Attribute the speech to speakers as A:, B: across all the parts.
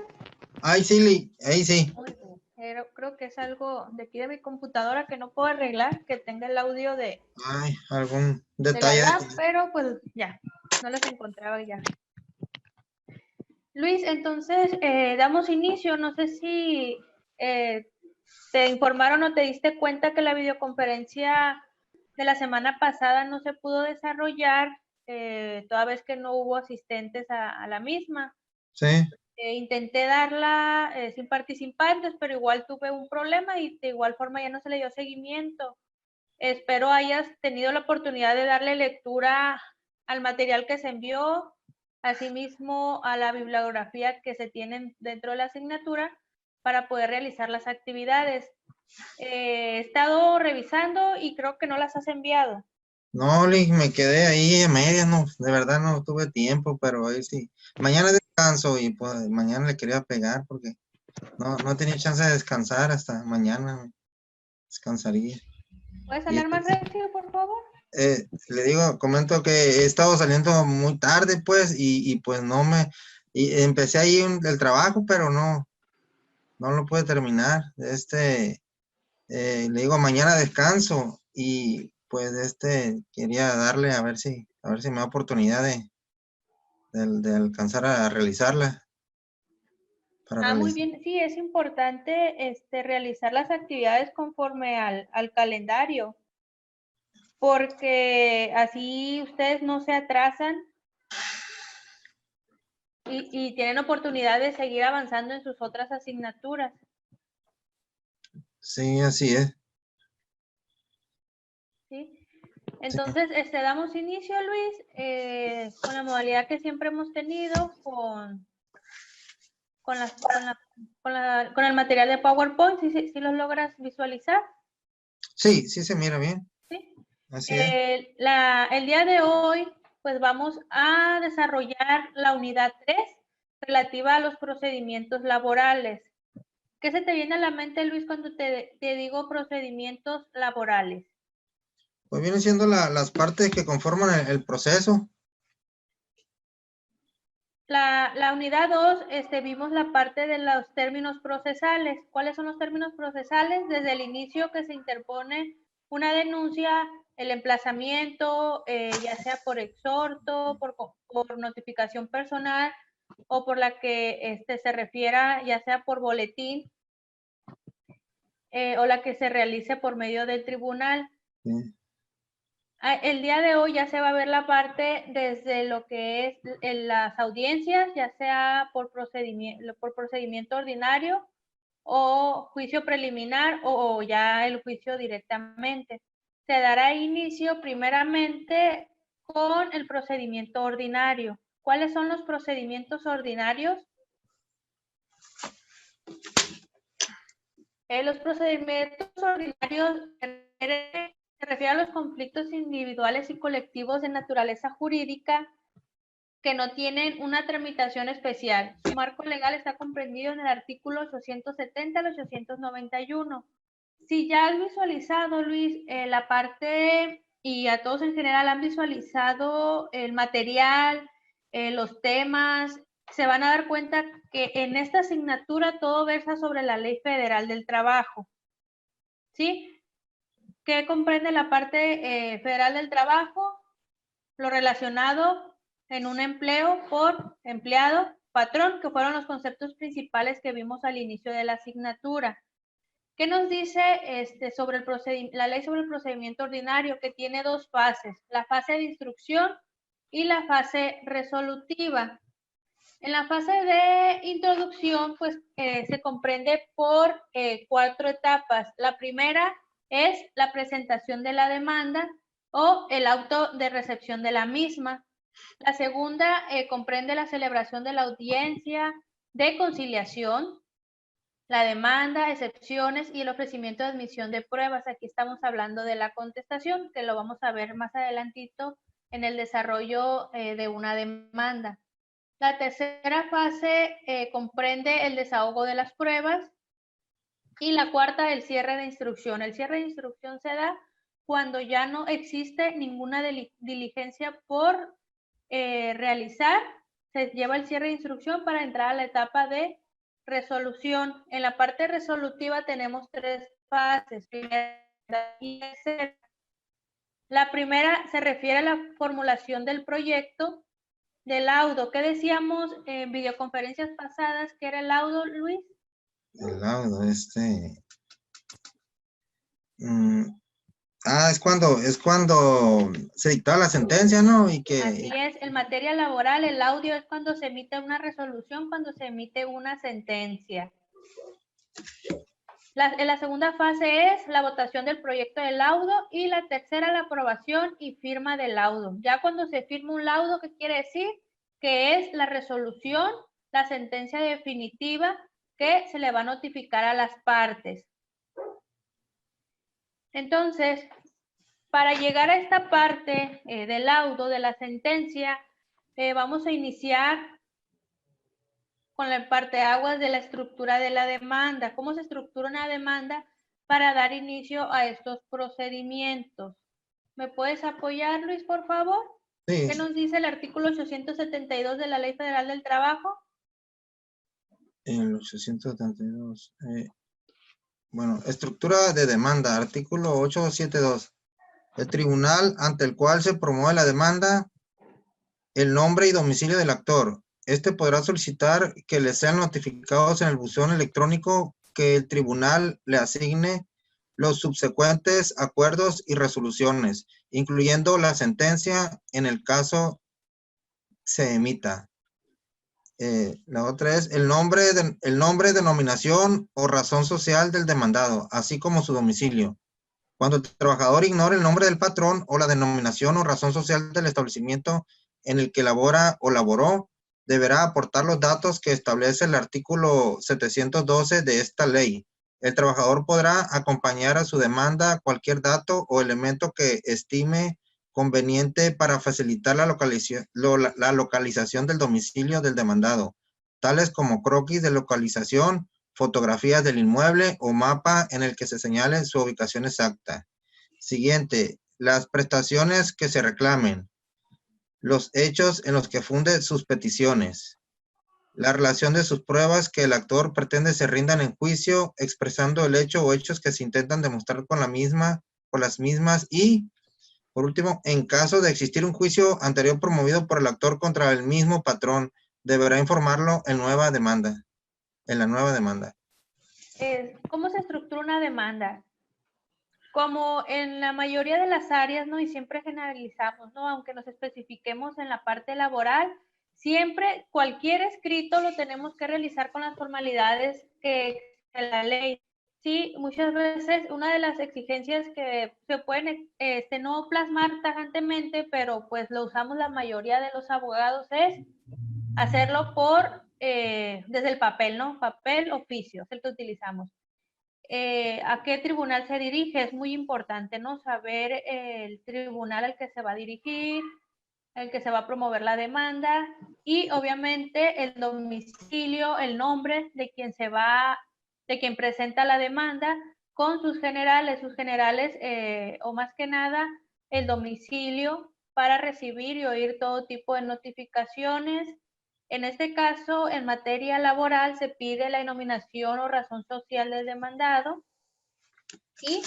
A: escuchan?
B: Ay, sí, ahí sí.
A: Muy bien. Pero creo que es algo de aquí de mi computadora que no puedo arreglar, que tenga el audio de
B: Ay, algún
A: la
B: detalle.
A: lab, pero pues ya, no los encontraba ya. Luis, entonces damos inicio. No sé si te informaron o te diste cuenta que la videoconferencia de la semana pasada no se pudo desarrollar, toda vez que no hubo asistentes a la misma.
B: Sí.
A: Intenté darla sin participantes, pero igual tuve un problema y de igual forma ya no se le dio seguimiento. Espero hayas tenido la oportunidad de darle lectura al material que se envió, asimismo a la bibliografía que se tiene dentro de la asignatura para poder realizar las actividades. He estado revisando y creo que no las has enviado.
B: No, me quedé ahí a medias, no, de verdad no tuve tiempo, pero ahí sí. Mañana descanso y pues mañana le quería pegar porque no tenía chance de descansar hasta mañana. Descansaría.
A: ¿Puedes
B: Y
A: hablar más recio, por favor?
B: le digo, comento que he estado saliendo muy tarde, pues, y pues y empecé ahí el trabajo, pero no lo pude terminar. Le digo, mañana descanso y pues quería darle a ver si me da oportunidad de alcanzar a realizarla.
A: Muy bien. Sí, es importante realizar las actividades conforme al calendario, porque así ustedes no se atrasan y tienen oportunidad de seguir avanzando en sus otras asignaturas.
B: Sí, así es.
A: ¿Sí? Entonces, damos inicio, Luis, con la modalidad que siempre hemos tenido, con el material de PowerPoint, si los logras visualizar.
B: Sí, sí se mira bien.
A: ¿Sí?
B: Así es.
A: El día de hoy, pues vamos a desarrollar la unidad 3 relativa a los procedimientos laborales. ¿Qué se te viene a la mente, Luis, cuando te digo procedimientos laborales?
B: Pues vienen siendo las partes que conforman el proceso.
A: La unidad 2, vimos la parte de los términos procesales. ¿Cuáles son los términos procesales? Desde el inicio que se interpone una denuncia, el emplazamiento, ya sea por exhorto, por notificación personal o por la que se refiera, ya sea por boletín o la que se realice por medio del tribunal.
B: Sí.
A: El día de hoy ya se va a ver la parte desde lo que es en las audiencias, ya sea por procedimiento ordinario o juicio preliminar o ya el juicio directamente. Se dará inicio primeramente con el procedimiento ordinario. ¿Cuáles son los procedimientos ordinarios? Los procedimientos ordinarios se refieren a los conflictos individuales y colectivos de naturaleza jurídica que no tienen una tramitación especial. Su marco legal está comprendido en el artículo 870 al 891. Si ya has visualizado, Luis, la parte, y a todos en general han visualizado el material, los temas, se van a dar cuenta que en esta asignatura todo versa sobre la Ley Federal del Trabajo. ¿Sí? ¿Qué comprende la parte federal del trabajo? Lo relacionado en un empleo por empleado, patrón, que fueron los conceptos principales que vimos al inicio de la asignatura. ¿Qué nos dice sobre la ley sobre el procedimiento ordinario? Que tiene dos fases, la fase de instrucción y la fase resolutiva. En la fase de introducción, pues se comprende por 4 etapas. La primera es la presentación de la demanda o el auto de recepción de la misma. La segunda comprende la celebración de la audiencia de conciliación, la demanda, excepciones y el ofrecimiento de admisión de pruebas. Aquí estamos hablando de la contestación, que lo vamos a ver más adelantito en el desarrollo de una demanda. La tercera fase comprende el desahogo de las pruebas y la cuarta, el cierre de instrucción. El cierre de instrucción se da cuando ya no existe ninguna diligencia por realizar. Se lleva el cierre de instrucción para entrar a la etapa de resolución. En la parte resolutiva tenemos 3 fases. La primera se refiere a la formulación del proyecto del laudo. ¿Qué decíamos en videoconferencias pasadas que era el laudo, Luis?
B: El laudo, es cuando se dictaba la sentencia, ¿no? Y que...
A: Así es, en materia laboral el audio es cuando se emite una resolución, cuando se emite una sentencia. La segunda fase es la votación del proyecto de laudo y la tercera la aprobación y firma del laudo. Ya cuando se firma un laudo, ¿qué quiere decir? Que es la resolución, la sentencia definitiva que se le va a notificar a las partes. Entonces, para llegar a esta parte del laudo, de la sentencia, vamos a iniciar con la parteaguas de la estructura de la demanda. ¿Cómo se estructura una demanda para dar inicio a estos procedimientos? ¿Me puedes apoyar, Luis, por favor?
B: Sí.
A: ¿Qué nos dice el artículo 872 de la Ley Federal del Trabajo?
B: En los 872. Bueno, estructura de demanda, artículo 872. El tribunal ante el cual se promueve la demanda, el nombre y domicilio del actor. Este podrá solicitar que le sean notificados en el buzón electrónico que el tribunal le asigne los subsecuentes acuerdos y resoluciones, incluyendo la sentencia en el caso se emita. La otra es el nombre, denominación o razón social del demandado, así como su domicilio. Cuando el trabajador ignore el nombre del patrón o la denominación o razón social del establecimiento en el que labora o laboró, deberá aportar los datos que establece el artículo 712 de esta ley. El trabajador podrá acompañar a su demanda cualquier dato o elemento que estime conveniente para facilitar la localización del domicilio del demandado, tales como croquis de localización, fotografías del inmueble o mapa en el que se señale su ubicación exacta. Siguiente, las prestaciones que se reclamen, los hechos en los que funde sus peticiones, la relación de sus pruebas que el actor pretende se rindan en juicio, expresando el hecho o hechos que se intentan demostrar con las mismas y, por último, en caso de existir un juicio anterior promovido por el actor contra el mismo patrón, deberá informarlo en la nueva demanda.
A: ¿Cómo se estructura una demanda? Como en la mayoría de las áreas, ¿no? Y siempre generalizamos, ¿no? Aunque nos especifiquemos en la parte laboral, siempre cualquier escrito lo tenemos que realizar con las formalidades que la ley. Sí, muchas veces una de las exigencias que se pueden no plasmar tajantemente, pero pues lo usamos la mayoría de los abogados, es hacerlo por desde el papel, ¿no? Papel, oficio, es el que utilizamos. ¿A qué tribunal se dirige? Es muy importante, ¿no? Saber el tribunal al que se va a dirigir, el que se va a promover la demanda y obviamente el domicilio, el nombre de quien de quien presenta la demanda con sus generales o más que nada el domicilio para recibir y oír todo tipo de notificaciones. En este caso, en materia laboral, se pide la denominación o razón social del demandado y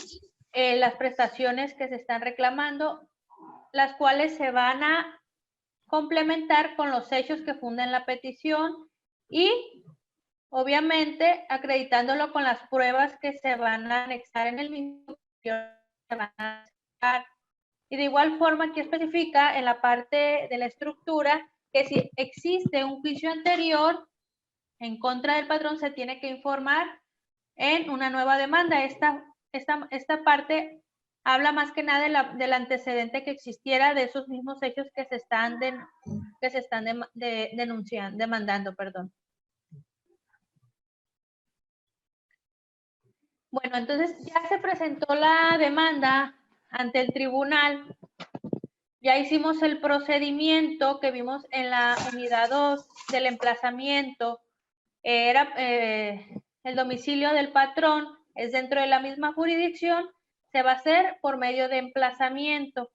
A: las prestaciones que se están reclamando, las cuales se van a complementar con los hechos que funden la petición y, obviamente, acreditándolo con las pruebas que se van a anexar en el mismo. Y de igual forma, aquí especifica en la parte de la estructura que si existe un juicio anterior en contra del patrón, se tiene que informar en una nueva demanda. Esta parte habla más que nada del antecedente que existiera de esos mismos hechos que se están demandando, perdón. Bueno, entonces ya se presentó la demanda ante el tribunal. Ya hicimos el procedimiento que vimos en la unidad 2 del emplazamiento. Era el domicilio del patrón, es dentro de la misma jurisdicción, se va a hacer por medio de emplazamiento.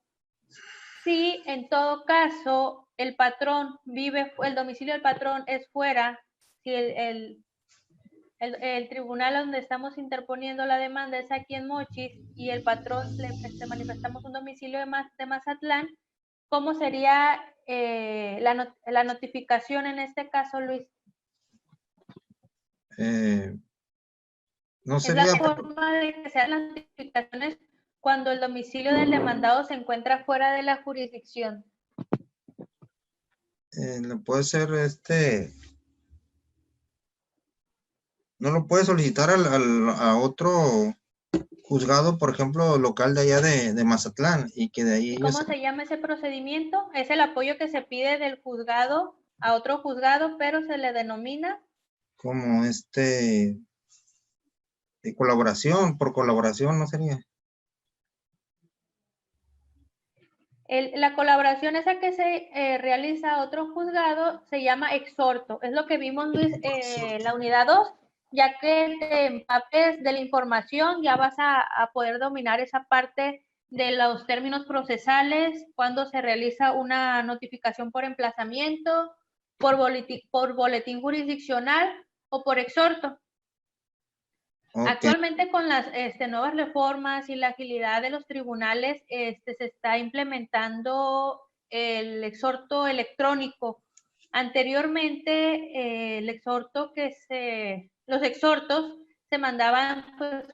A: Si en todo caso el patrón el domicilio del patrón es fuera, si el tribunal donde estamos interponiendo la demanda es aquí en Mochis y el patrón le manifestamos un domicilio de Mazatlán, ¿cómo sería la notificación en este caso, Luis?
B: No
A: Es la
B: sería,
A: forma de que sean las notificaciones cuando el domicilio del demandado se encuentra fuera de la jurisdicción.
B: puede ser no lo puede solicitar a otro juzgado, por ejemplo, local de allá de Mazatlán, y que de ahí ellos,
A: ¿Cómo se llama ese procedimiento? Es el apoyo que se pide del juzgado a otro juzgado, pero se le denomina
B: como de colaboración, por colaboración, ¿no sería?
A: la colaboración esa que se realiza a otro juzgado se llama exhorto. Es lo que vimos, Luis, la unidad 2, ya que te empapes de la información, ya vas a poder dominar esa parte de los términos procesales, cuando se realiza una notificación por emplazamiento, por boletín jurisdiccional o por exhorto.
B: Ok,
A: Actualmente con las nuevas reformas y la agilidad de los tribunales, se está implementando el exhorto electrónico. Anteriormente, los exhortos se mandaban pues,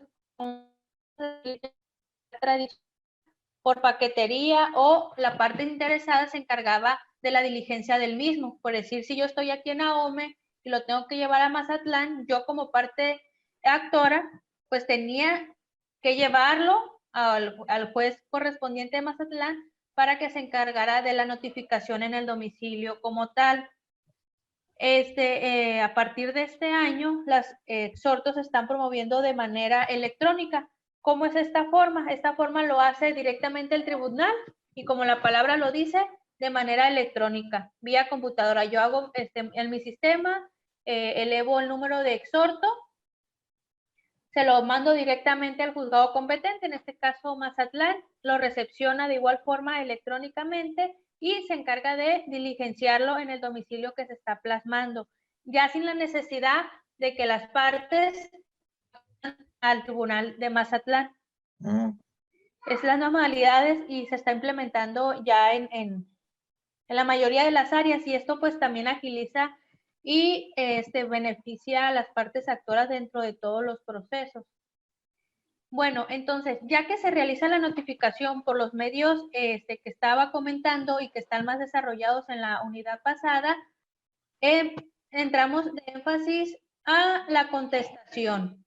A: por paquetería o la parte interesada se encargaba de la diligencia del mismo. Por decir, si yo estoy aquí en Ahome y lo tengo que llevar a Mazatlán, yo como parte actora, pues tenía que llevarlo al juez correspondiente de Mazatlán para que se encargara de la notificación en el domicilio como tal. A partir de este año, los exhortos se están promoviendo de manera electrónica. ¿Cómo es esta forma? Esta forma lo hace directamente el tribunal y como la palabra lo dice, de manera electrónica, vía computadora. Yo hago en mi sistema, elevo el número de exhorto, se lo mando directamente al juzgado competente, en este caso Mazatlán, lo recepciona de igual forma electrónicamente y se encarga de diligenciarlo en el domicilio que se está plasmando, ya sin la necesidad de que las partes al tribunal de Mazatlán. Es las nuevas modalidades y se está implementando ya en la mayoría de las áreas y esto pues también agiliza y beneficia a las partes actoras dentro de todos los procesos. Bueno, entonces, ya que se realiza la notificación por los medios que estaba comentando y que están más desarrollados en la unidad pasada, entramos de énfasis a la contestación.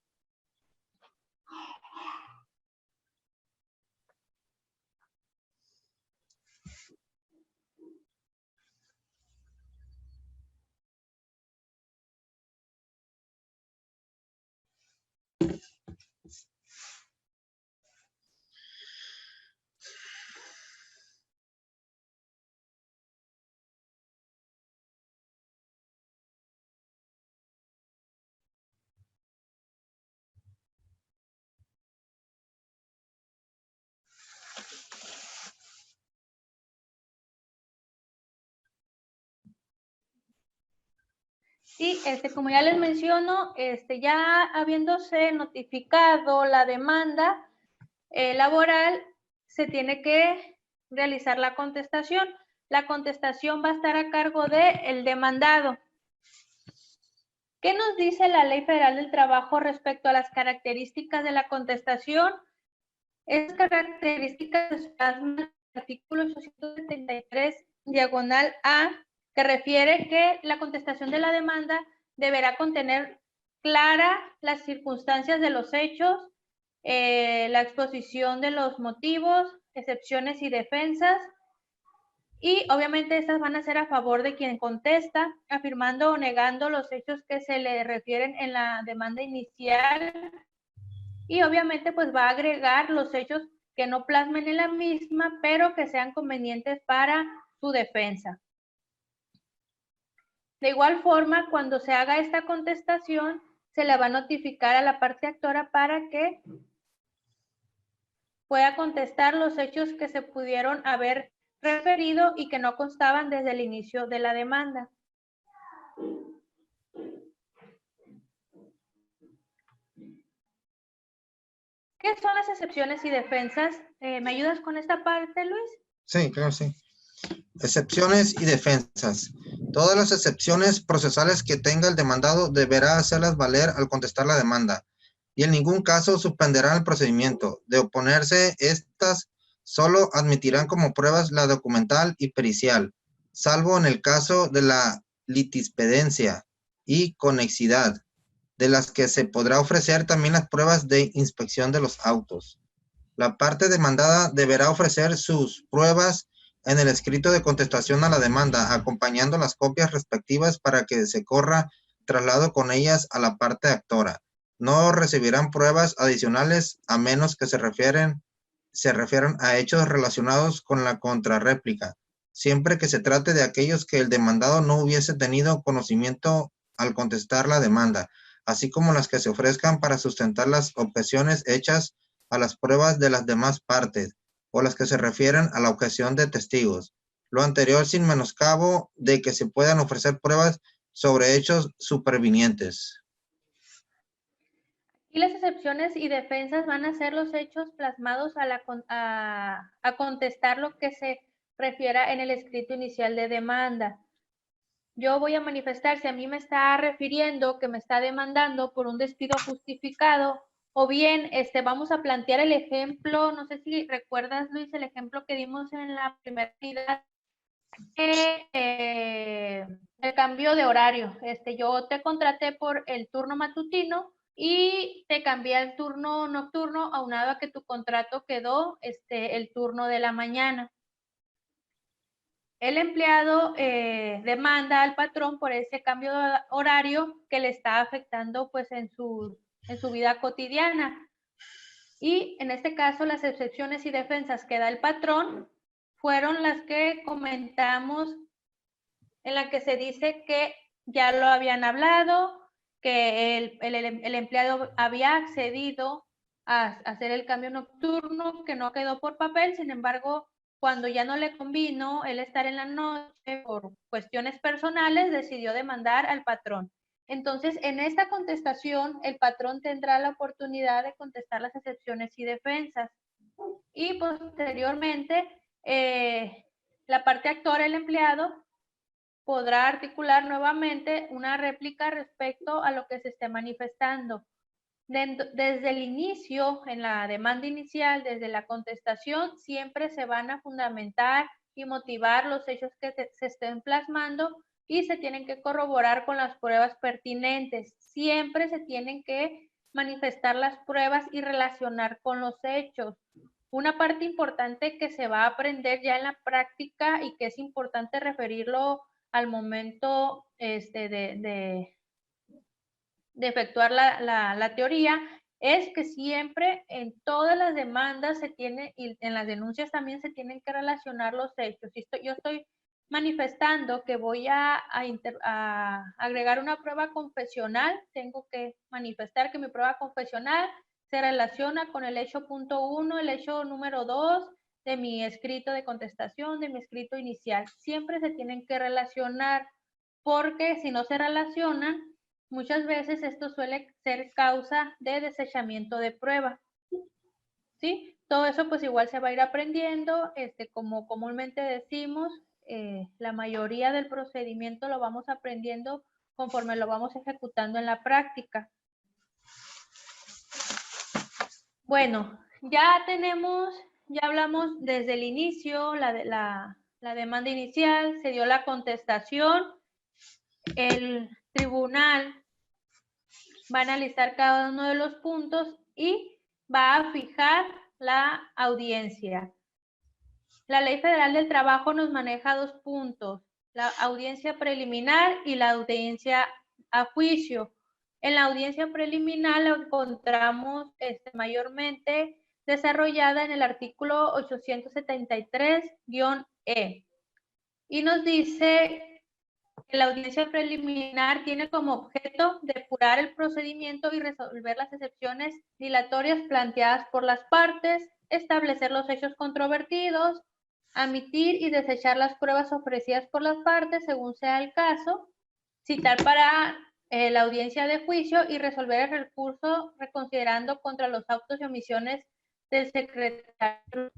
A: Y como ya les menciono, ya habiéndose notificado la demanda laboral, se tiene que realizar la contestación. La contestación va a estar a cargo del demandado. ¿Qué nos dice la Ley Federal del Trabajo respecto a las características de la contestación? Esas características están en el artículo 873, diagonal A, que refiere que la contestación de la demanda deberá contener clara las circunstancias de los hechos, la exposición de los motivos, excepciones y defensas, y obviamente estas van a ser a favor de quien contesta, afirmando o negando los hechos que se le refieren en la demanda inicial, y obviamente pues va a agregar los hechos que no plasmen en la misma, pero que sean convenientes para su defensa. De igual forma, cuando se haga esta contestación, se le va a notificar a la parte actora para que pueda contestar los hechos que se pudieron haber referido y que no constaban desde el inicio de la demanda. ¿Qué son las excepciones y defensas? ¿Me ayudas con esta parte, Luis?
B: Sí, claro, sí. Excepciones y defensas. Todas las excepciones procesales que tenga el demandado deberá hacerlas valer al contestar la demanda y en ningún caso suspenderá el procedimiento. De oponerse, estas solo admitirán como pruebas la documental y pericial, salvo en el caso de la litispedencia y conexidad, de las que se podrá ofrecer también las pruebas de inspección de los autos. La parte demandada deberá ofrecer sus pruebas en el escrito de contestación a la demanda, acompañando las copias respectivas para que se corra traslado con ellas a la parte actora. No recibirán pruebas adicionales a menos que se refieran a hechos relacionados con la contrarréplica, siempre que se trate de aquellos que el demandado no hubiese tenido conocimiento al contestar la demanda, así como las que se ofrezcan para sustentar las objeciones hechas a las pruebas de las demás partes o las que se refieren a la objeción de testigos. Lo anterior sin menoscabo de que se puedan ofrecer pruebas sobre hechos supervinientes.
A: Y las excepciones y defensas van a ser los hechos plasmados a contestar lo que se refiera en el escrito inicial de demanda. Yo voy a manifestar si a mí me está refiriendo que me está demandando por un despido justificado, o bien vamos a plantear el ejemplo, no sé si recuerdas, Luis, el ejemplo que dimos en la primera unidad, el cambio de horario. Yo te contraté por el turno matutino y te cambié al turno nocturno, aunado a que tu contrato quedó el turno de la mañana. El empleado demanda al patrón por ese cambio de horario que le está afectando pues en su vida cotidiana. Y en este caso las excepciones y defensas que da el patrón fueron las que comentamos, en la que se dice que ya lo habían hablado, que el empleado había accedido a hacer el cambio nocturno, que no quedó por papel. Sin embargo, cuando ya no le convino el estar en la noche por cuestiones personales, decidió demandar al patrón. Entonces, en esta contestación, el patrón tendrá la oportunidad de contestar las excepciones y defensas. Y posteriormente, la parte actora, el empleado, podrá articular nuevamente una réplica respecto a lo que se esté manifestando. Desde el inicio, en la demanda inicial, desde la contestación, siempre se van a fundamentar y motivar los hechos que se estén plasmando y se tienen que corroborar con las pruebas pertinentes. Siempre se tienen que manifestar las pruebas y relacionar con los hechos. Una parte importante que se va a aprender ya en la práctica y que es importante referirlo al momento de efectuar la teoría, es que siempre en todas las demandas se tiene, y en las denuncias también se tienen que relacionar los hechos. Si yo estoy manifestando que voy a agregar una prueba confesional, tengo que manifestar que mi prueba confesional se relaciona con el hecho punto 1, el hecho número 2 de mi escrito de contestación, de mi escrito inicial. Siempre se tienen que relacionar, porque si no se relacionan, muchas veces esto suele ser causa de desechamiento de prueba. ¿Sí? Todo eso pues igual se va a ir aprendiendo, como comúnmente decimos, la mayoría del procedimiento lo vamos aprendiendo conforme lo vamos ejecutando en la práctica. Bueno, ya hablamos desde el inicio, la demanda inicial, se dio la contestación, el tribunal va a analizar cada uno de los puntos y va a fijar la audiencia. La Ley Federal del Trabajo nos maneja 2 puntos, la audiencia preliminar y la audiencia a juicio. En la audiencia preliminar la encontramos mayormente desarrollada en el artículo 873-E y nos dice que la audiencia preliminar tiene como objeto depurar el procedimiento y resolver las excepciones dilatorias planteadas por las partes, establecer los hechos controvertidos, admitir y desechar las pruebas ofrecidas por las partes según sea el caso, citar para la audiencia de juicio y resolver el recurso reconsiderando contra los autos y omisiones del secretario.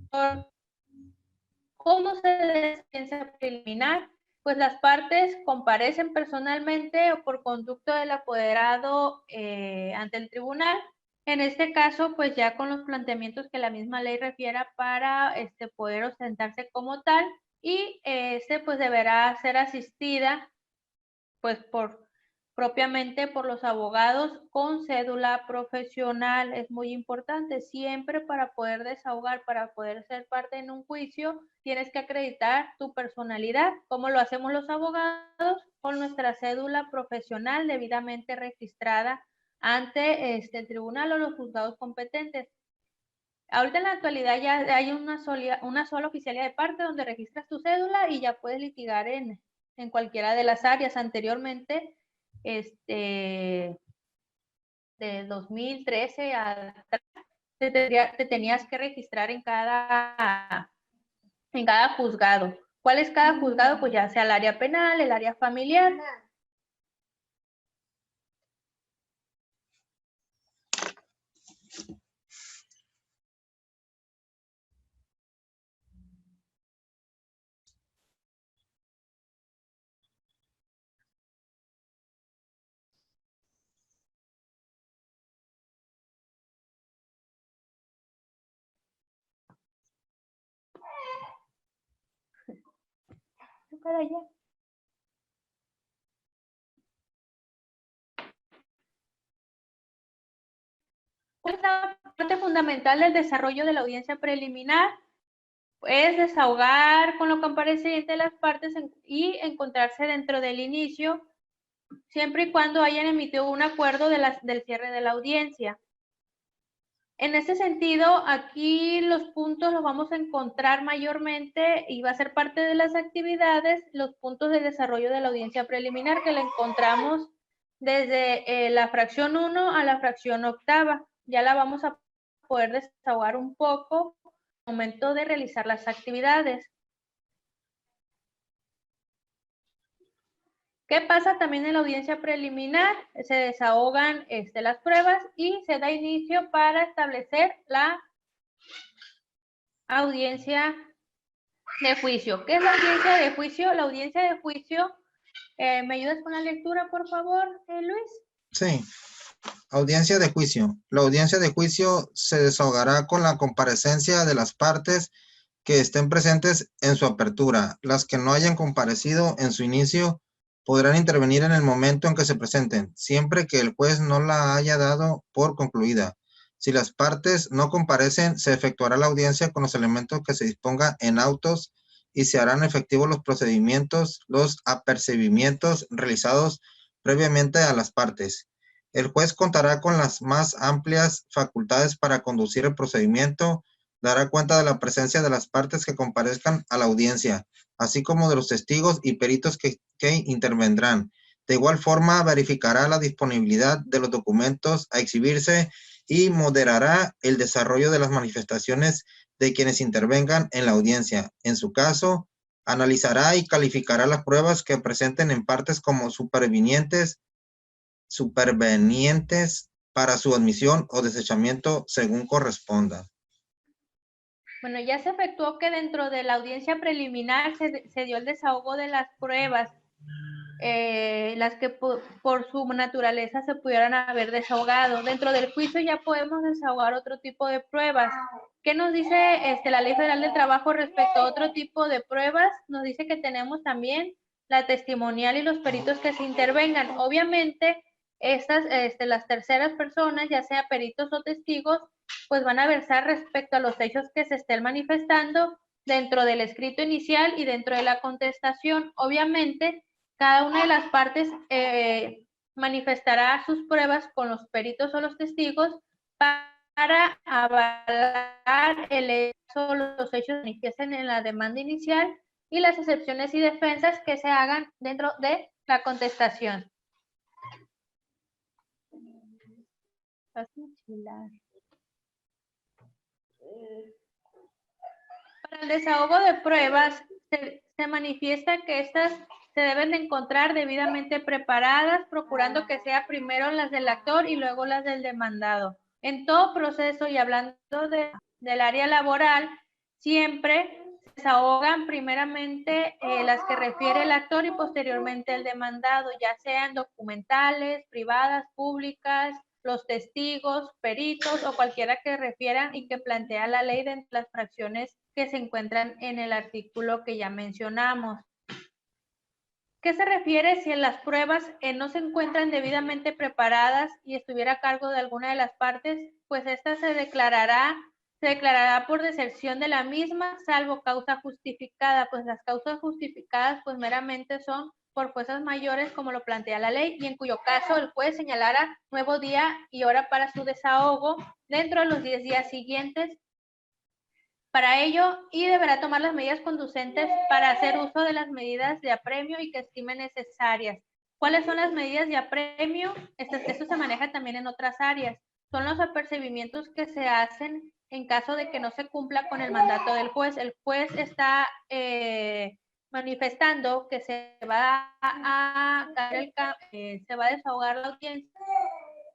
A: ¿Cómo se debe preliminar? Pues las partes comparecen personalmente o por conducto del apoderado ante el tribunal. En este caso, pues ya con los planteamientos que la misma ley refiera para poder ostentarse como tal, y pues deberá ser asistida pues propiamente por los abogados con cédula profesional. Es muy importante. Siempre para poder desahogar, para poder ser parte en un juicio, tienes que acreditar tu personalidad. ¿Cómo lo hacemos los abogados? Con nuestra cédula profesional debidamente registrada ante el tribunal o los juzgados competentes. Ahorita en la actualidad ya hay una sola oficialía de parte donde registras tu cédula y ya puedes litigar en cualquiera de las áreas. Anteriormente, de 2013 a te tenías que registrar en cada juzgado. ¿Cuál es cada juzgado? Pues ya sea el área penal, el área familiar. Para allá. ¿Cuál es la parte fundamental del desarrollo de la audiencia preliminar? Es desahogar con lo compareciente de las partes y encontrarse dentro del inicio, siempre y cuando hayan emitido un acuerdo del cierre de la audiencia. En ese sentido, aquí los puntos los vamos a encontrar mayormente y va a ser parte de las actividades, los puntos de desarrollo de la audiencia preliminar, que la encontramos desde la fracción 1 a la fracción octava. Ya la vamos a poder desahogar un poco al momento de realizar las actividades. ¿Qué pasa también en la audiencia preliminar? Se desahogan las pruebas y se da inicio para establecer la audiencia de juicio. ¿Qué es la audiencia de juicio? La audiencia de juicio, ¿me ayudas con la lectura, por favor, Luis?
B: Sí. Audiencia de juicio. La audiencia de juicio se desahogará con la comparecencia de las partes que estén presentes en su apertura. Las que no hayan comparecido en su inicio podrán intervenir en el momento en que se presenten, siempre que el juez no la haya dado por concluida. Si las partes no comparecen, se efectuará la audiencia con los elementos que se disponga en autos y se harán efectivos los procedimientos, los apercibimientos realizados previamente a las partes. El juez contará con las más amplias facultades para conducir el procedimiento, dará cuenta de la presencia de las partes que comparezcan a la audiencia, así como de los testigos y peritos que intervendrán. De igual forma, verificará la disponibilidad de los documentos a exhibirse y moderará el desarrollo de las manifestaciones de quienes intervengan en la audiencia. En su caso, analizará y calificará las pruebas que presenten en partes como supervenientes para su admisión o desechamiento según corresponda.
A: Bueno, ya se efectuó que dentro de la audiencia preliminar se dio el desahogo de las pruebas, las que por su naturaleza se pudieran haber desahogado. Dentro del juicio ya podemos desahogar otro tipo de pruebas. ¿Qué nos dice la Ley Federal del Trabajo respecto a otro tipo de pruebas? Nos dice que tenemos también la testimonial y los peritos que se intervengan. Obviamente, las terceras personas, ya sea peritos o testigos, pues van a versar respecto a los hechos que se estén manifestando dentro del escrito inicial y dentro de la contestación. Obviamente, cada una de las partes manifestará sus pruebas con los peritos o los testigos para avalar el hecho, los hechos que manifiesten en la demanda inicial y las excepciones y defensas que se hagan dentro de la contestación. Para el desahogo de pruebas, se manifiesta que estas se deben de encontrar debidamente preparadas, procurando que sea primero las del actor y luego las del demandado. En todo proceso, y hablando del área laboral, siempre se desahogan primeramente las que refiere el actor y posteriormente el demandado, ya sean documentales, privadas, públicas, los testigos, peritos o cualquiera que refieran y que plantea la ley de las fracciones que se encuentran en el artículo que ya mencionamos. ¿Qué se refiere si en las pruebas no se encuentran debidamente preparadas y estuviera a cargo de alguna de las partes? Pues esta se declarará por deserción de la misma, salvo causa justificada. Pues las causas justificadas pues meramente son por fuerzas mayores, como lo plantea la ley, y en cuyo caso el juez señalara nuevo día y hora para su desahogo dentro de los 10 días siguientes para ello, y deberá tomar las medidas conducentes para hacer uso de las medidas de apremio y que estime necesarias. ¿Cuáles son las medidas de apremio? Esto se maneja también en otras áreas. Son los apercibimientos que se hacen en caso de que no se cumpla con el mandato del juez. El juez está manifestando que se va a desahogar la audiencia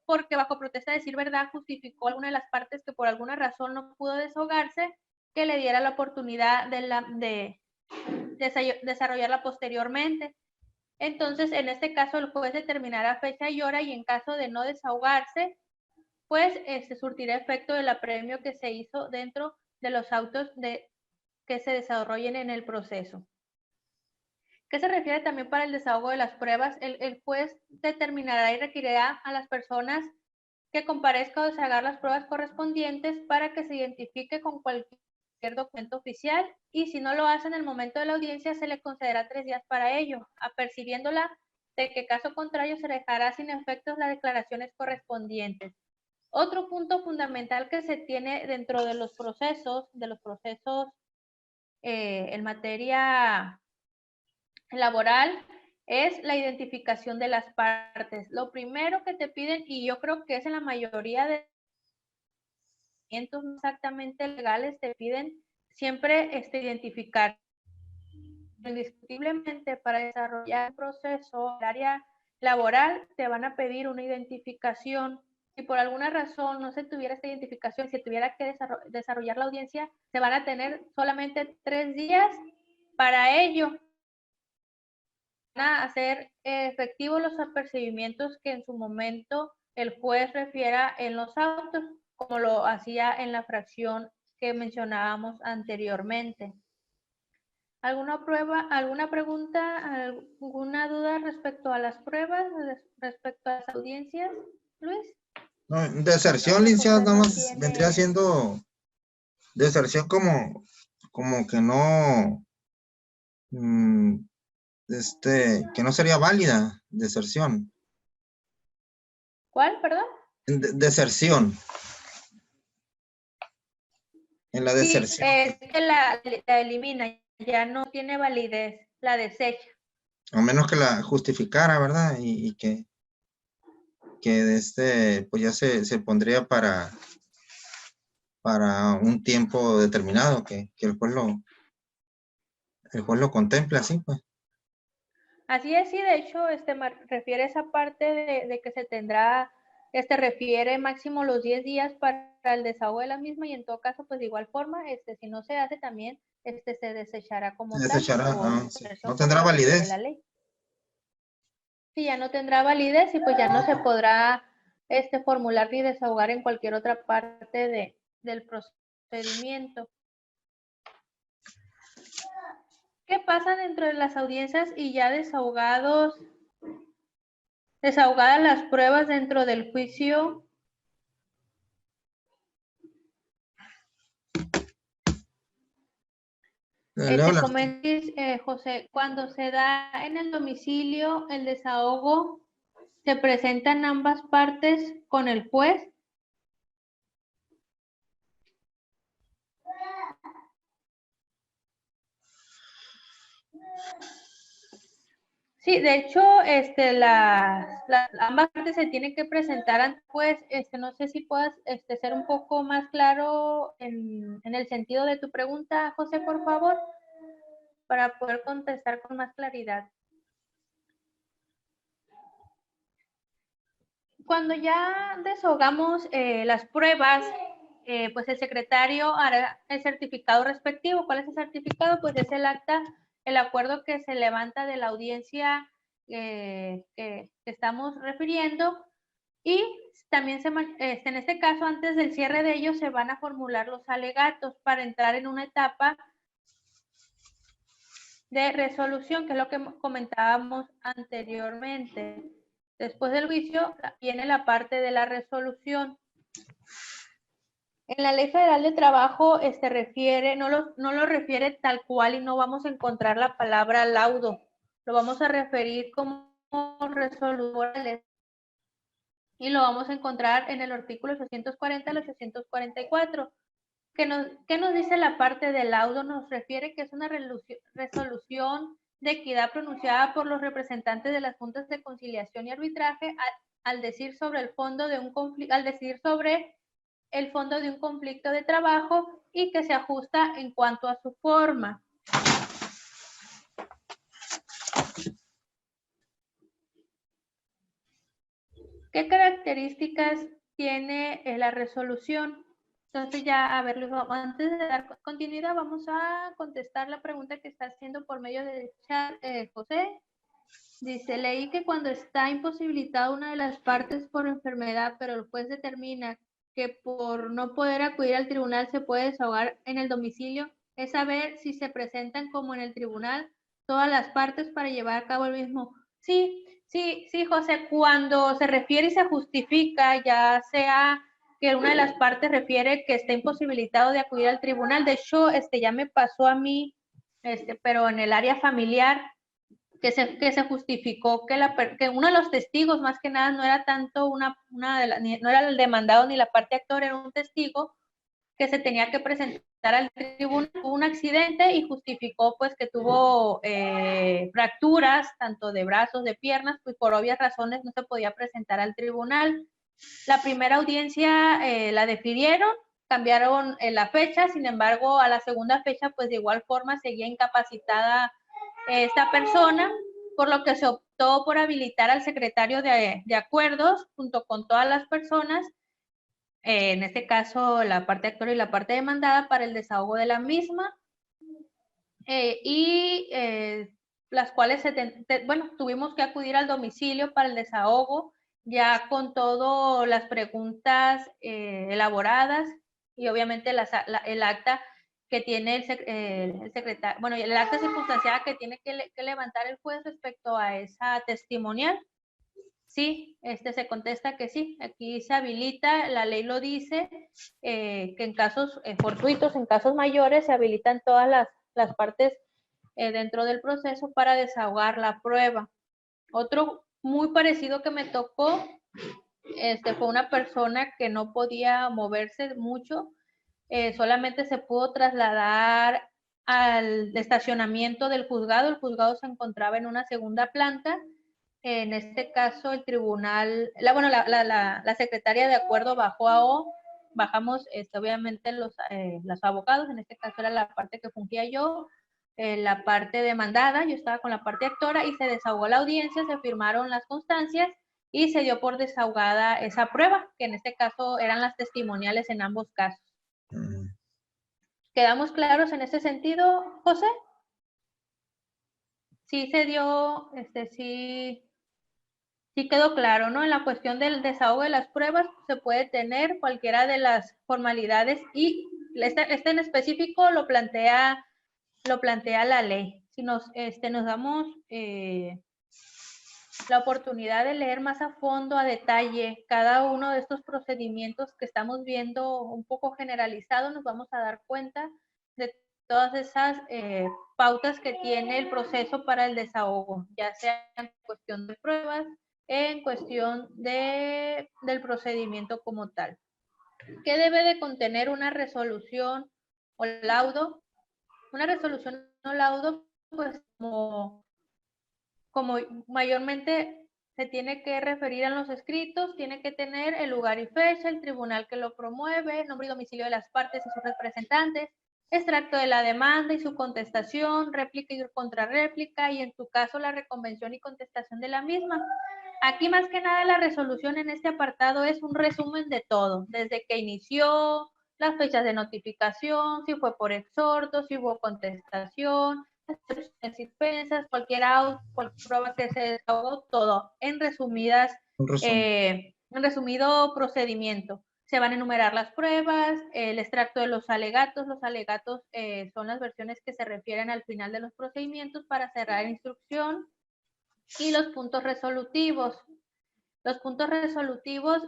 A: porque bajo protesta de decir verdad justificó alguna de las partes que por alguna razón no pudo desahogarse, que le diera la oportunidad de desarrollarla posteriormente. Entonces, en este caso, el juez determinará fecha y hora y en caso de no desahogarse, pues surtirá efecto del apremio que se hizo dentro de los autos que se desarrollen en el proceso. ¿Qué se refiere también para el desahogo de las pruebas? El juez determinará y requerirá a las personas que comparezca o desahogar las pruebas correspondientes para que se identifique con cualquier documento oficial y si no lo hace en el momento de la audiencia se le concederá 3 días para ello, apercibiéndola de que caso contrario se dejará sin efectos las declaraciones correspondientes. Otro punto fundamental que se tiene dentro de los procesos en materia laboral es la identificación de las partes. Lo primero que te piden, y yo creo que es en la mayoría de procedimientos exactamente legales, te piden siempre identificar. Indiscutiblemente, para desarrollar el proceso en el área laboral, te van a pedir una identificación. Si por alguna razón no se tuviera esta identificación, si tuviera que desarrollar la audiencia, se van a tener solamente 3 días para ello. A hacer efectivos los apercibimientos que en su momento el juez refiera en los autos, como lo hacía en la fracción que mencionábamos anteriormente. ¿Alguna pregunta, alguna duda respecto a las pruebas, respecto a las audiencias, Luis?
B: No, deserción, licenciado, nada más vendría siendo deserción como que no, que no sería válida, deserción.
A: ¿Cuál, perdón?
B: Deserción. En la deserción.
A: Sí, es que la elimina, ya no tiene validez, la desecha.
B: A menos que la justificara, ¿verdad? Y que pues ya se pondría para un tiempo determinado, que el juez lo contemple así, pues.
A: Así es, sí, de hecho, refiere esa parte de que se tendrá, refiere máximo los 10 días para el desahogo de la misma y en todo caso, pues de igual forma, si no se hace también, se desechará como
B: Se
A: tal.
B: desechará, sí. No tendrá validez.
A: La ley. Sí, ya no tendrá validez y pues ya no se podrá formular ni desahogar en cualquier otra parte del procedimiento. ¿Qué pasa dentro de las audiencias y ya desahogadas las pruebas dentro del juicio? Comentis, José, cuando se da en el domicilio el desahogo, ¿se presentan ambas partes con el juez? Sí, de hecho, ambas partes se tienen que presentar ante el juez. No sé si puedas ser un poco más claro en el sentido de tu pregunta, José, por favor, para poder contestar con más claridad. Cuando ya deshogamos las pruebas, pues el secretario hará el certificado respectivo. ¿Cuál es el certificado? Pues es el acta, el acuerdo que se levanta de la audiencia que estamos refiriendo, y también en este caso, antes del cierre de ellos, se van a formular los alegatos para entrar en una etapa de resolución, que es lo que comentábamos anteriormente. Después del juicio viene la parte de la resolución. En la Ley Federal de Trabajo refiere, no lo refiere tal cual, y no vamos a encontrar la palabra laudo. Lo vamos a referir como resoluciones, y lo vamos a encontrar en el artículo 840 al 844. ¿Qué nos dice la parte del laudo? Nos refiere que es una resolución de equidad pronunciada por los representantes de las juntas de conciliación y arbitraje al decir sobre el fondo de un conflicto, al decir sobre el fondo de un conflicto de trabajo, y que se ajusta en cuanto a su forma. ¿Qué características tiene la resolución? Entonces ya, a ver, antes de dar continuidad, vamos a contestar la pregunta que está haciendo por medio del chat José. Dice, leí que cuando está imposibilitada una de las partes por enfermedad, pero el juez determina que por no poder acudir al tribunal se puede desahogar en el domicilio, es saber si se presentan como en el tribunal todas las partes para llevar a cabo el mismo. Sí, José, cuando se refiere y se justifica, ya sea que una de las partes refiere que está imposibilitado de acudir al tribunal. De hecho, ya me pasó a mí, pero en el área familiar, que se justificó que uno de los testigos, más que nada, no era tanto no era el demandado ni la parte actor, era un testigo que se tenía que presentar al tribunal. Hubo un accidente y justificó pues que tuvo fracturas tanto de brazos, de piernas, pues por obvias razones no se podía presentar al tribunal. La primera audiencia la defirieron, cambiaron la fecha, sin embargo a la segunda fecha pues de igual forma seguía incapacitada esta persona, por lo que se optó por habilitar al secretario de acuerdos junto con todas las personas, en este caso la parte actora y la parte demandada, para el desahogo de la misma, las cuales tuvimos que acudir al domicilio para el desahogo, ya con todas las preguntas elaboradas, y obviamente el acta que tiene el secretario, bueno, el acta circunstanciada que tiene que levantar el juez respecto a esa testimonial. Sí, se contesta que sí, aquí se habilita, la ley lo dice, que en casos fortuitos, en casos mayores, se habilitan todas las partes dentro del proceso para desahogar la prueba. Otro muy parecido que me tocó, fue una persona que no podía moverse mucho, solamente se pudo trasladar al estacionamiento del juzgado. El juzgado se encontraba en una segunda planta. En este caso, el tribunal, la secretaria de acuerdo bajamos obviamente los abogados, en este caso era la parte que fungía yo, la parte demandada, yo estaba con la parte actora, y se desahogó la audiencia, se firmaron las constancias y se dio por desahogada esa prueba, que en este caso eran las testimoniales en ambos casos. ¿Quedamos claros en ese sentido, José? Sí se dio, sí quedó claro, ¿no? En la cuestión del desahogo de las pruebas se puede tener cualquiera de las formalidades, y este en específico lo plantea la ley. Si nos damos la oportunidad de leer más a fondo, a detalle, cada uno de estos procedimientos que estamos viendo un poco generalizado, nos vamos a dar cuenta de todas esas pautas que tiene el proceso para el desahogo, ya sea en cuestión de pruebas, en cuestión del procedimiento como tal. ¿Qué debe de contener una resolución o laudo? Una resolución o laudo, pues como mayormente se tiene que referir a los escritos, tiene que tener el lugar y fecha, el tribunal que lo promueve, nombre y domicilio de las partes y sus representantes, extracto de la demanda y su contestación, réplica y contrarréplica, y en tu caso la reconvención y contestación de la misma. Aquí más que nada la resolución en este apartado es un resumen de todo, desde que inició, las fechas de notificación, si fue por exhorto, si hubo contestación, las soluciones dispensas, cualquier prueba que se desahogó, todo en resumidas, en resumido procedimiento. Se van a enumerar las pruebas, el extracto de los alegatos son las versiones que se refieren al final de los procedimientos para cerrar la instrucción, y los puntos resolutivos. Los puntos resolutivos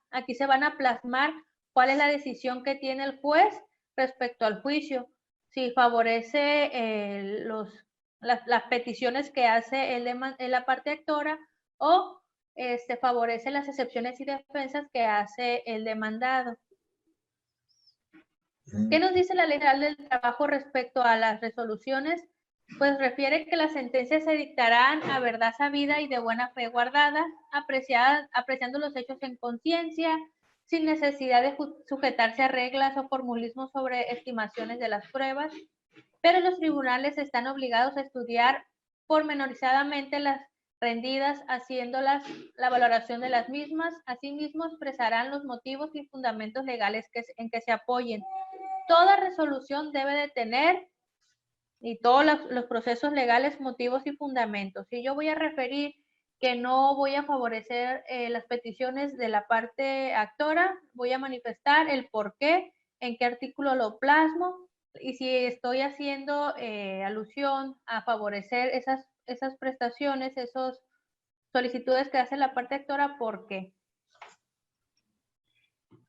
A: aquí se van a plasmar cuál es la decisión que tiene el juez respecto al juicio. Si favorece las peticiones que hace la parte actora o favorece las excepciones y defensas que hace el demandado. ¿Qué nos dice la Ley Federal del Trabajo respecto a las resoluciones? Pues refiere que las sentencias se dictarán a verdad sabida y de buena fe guardada, apreciando los hechos en conciencia, sin necesidad de sujetarse a reglas o formulismos sobre estimaciones de las pruebas, pero los tribunales están obligados a estudiar pormenorizadamente las rendidas, haciéndolas la valoración de las mismas. Asimismo, expresarán los motivos y fundamentos legales en que se apoyen. Toda resolución debe de tener, y todos los procesos legales, motivos y fundamentos. Si yo voy a referir que no voy a favorecer las peticiones de la parte actora, voy a manifestar el por qué, en qué artículo lo plasmo, y si estoy haciendo alusión a favorecer esas prestaciones, esas solicitudes que hace la parte actora, ¿por qué?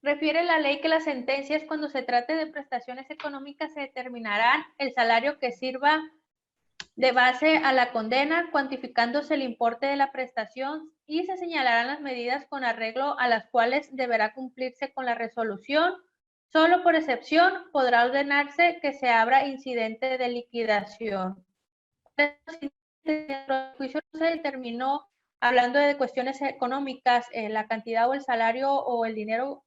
A: Refiere la ley que las sentencias, cuando se trate de prestaciones económicas, se determinarán el salario que sirva de base a la condena, cuantificándose el importe de la prestación, y se señalarán las medidas con arreglo a las cuales deberá cumplirse con la resolución. Solo por excepción podrá ordenarse que se abra incidente de liquidación. El juicio se determinó, hablando de cuestiones económicas, la cantidad o el salario o el dinero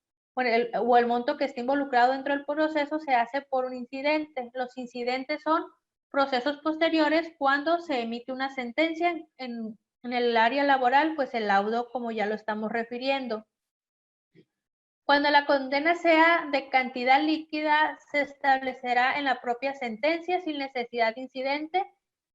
A: o el monto que esté involucrado dentro del proceso, se hace por un incidente. Los incidentes son procesos posteriores cuando se emite una sentencia. En el área laboral, pues el laudo, como ya lo estamos refiriendo. Cuando la condena sea de cantidad líquida, se establecerá en la propia sentencia sin necesidad de incidente.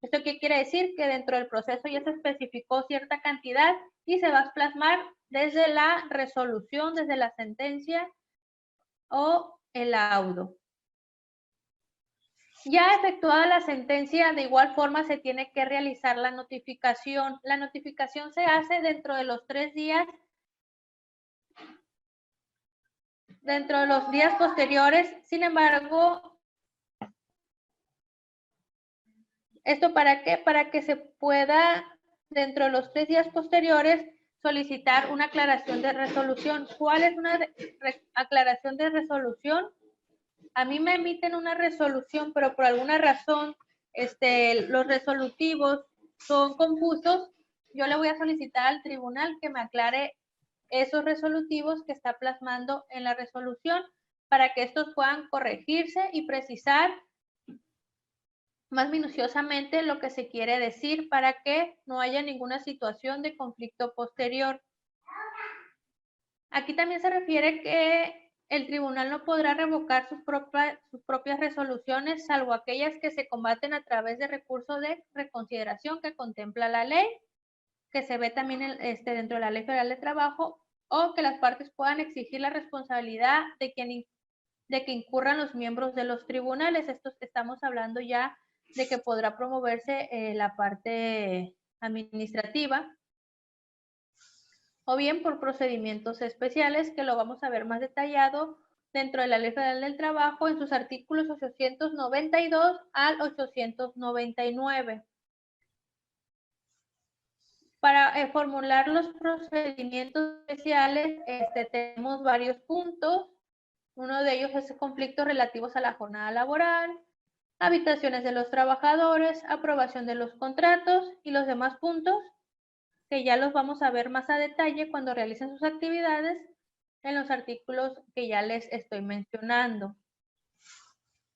A: ¿Esto qué quiere decir? Que dentro del proceso ya se especificó cierta cantidad y se va a plasmar desde la resolución, desde la sentencia o el laudo. Ya efectuada la sentencia, de igual forma se tiene que realizar la notificación. La notificación se hace dentro de los 3 días, dentro de los días posteriores. Sin embargo, ¿esto para qué? Para que se pueda, dentro de los 3 días posteriores, solicitar una aclaración de resolución. ¿Cuál es una aclaración de resolución? A mí me emiten una resolución, pero por alguna razón los resolutivos son confusos. Yo le voy a solicitar al tribunal que me aclare esos resolutivos que está plasmando en la resolución, para que estos puedan corregirse y precisar más minuciosamente lo que se quiere decir, para que no haya ninguna situación de conflicto posterior. Aquí también se refiere que el tribunal no podrá revocar sus propias resoluciones, salvo aquellas que se combaten a través de recurso de reconsideración que contempla la ley, que se ve también dentro de la Ley Federal de Trabajo, o que las partes puedan exigir la responsabilidad de que incurran los miembros de los tribunales. Esto estamos hablando ya de que podrá promoverse la parte administrativa, o bien por procedimientos especiales, que lo vamos a ver más detallado dentro de la Ley Federal del Trabajo en sus artículos 892 al 899. Para formular los procedimientos especiales, tenemos varios puntos. Uno de ellos es conflictos relativos a la jornada laboral, habitaciones de los trabajadores, aprobación de los contratos y los demás puntos, que ya los vamos a ver más a detalle cuando realicen sus actividades en los artículos que ya les estoy mencionando.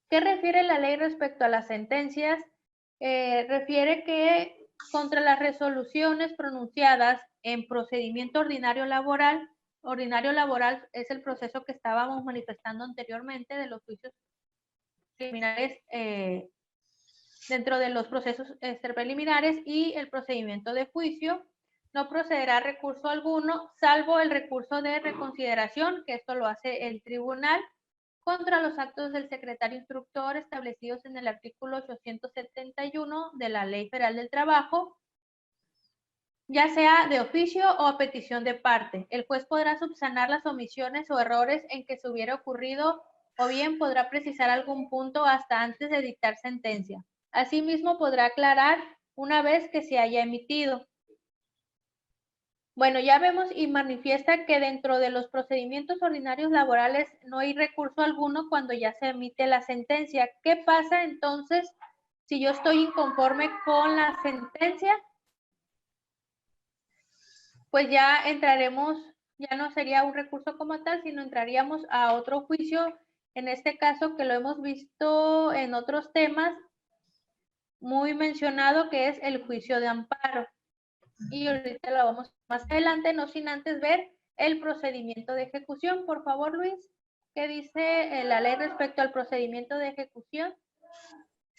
A: ¿Qué refiere la ley respecto a las sentencias? Refiere que contra las resoluciones pronunciadas en procedimiento ordinario laboral. Ordinario laboral es el proceso que estábamos manifestando anteriormente de los juicios preliminares dentro de los procesos preliminares y el procedimiento de juicio. No procederá recurso alguno, salvo el recurso de reconsideración, que esto lo hace el tribunal, contra los actos del secretario instructor establecidos en el artículo 871 de la Ley Federal del Trabajo, ya sea de oficio o a petición de parte. El juez podrá subsanar las omisiones o errores en que se hubiera ocurrido o bien podrá precisar algún punto hasta antes de dictar sentencia. Asimismo, podrá aclarar una vez que se haya emitido. Bueno, ya vemos y manifiesta que dentro de los procedimientos ordinarios laborales no hay recurso alguno cuando ya se emite la sentencia. ¿Qué pasa entonces si yo estoy inconforme con la sentencia? Pues ya entraremos, ya no sería un recurso como tal, sino entraríamos a otro juicio, en este caso que lo hemos visto en otros temas, muy mencionado, que es el juicio de amparo. Y ahorita lo vamos más adelante, no sin antes ver el procedimiento de ejecución. Por favor, Luis, ¿qué dice la ley respecto al procedimiento de ejecución?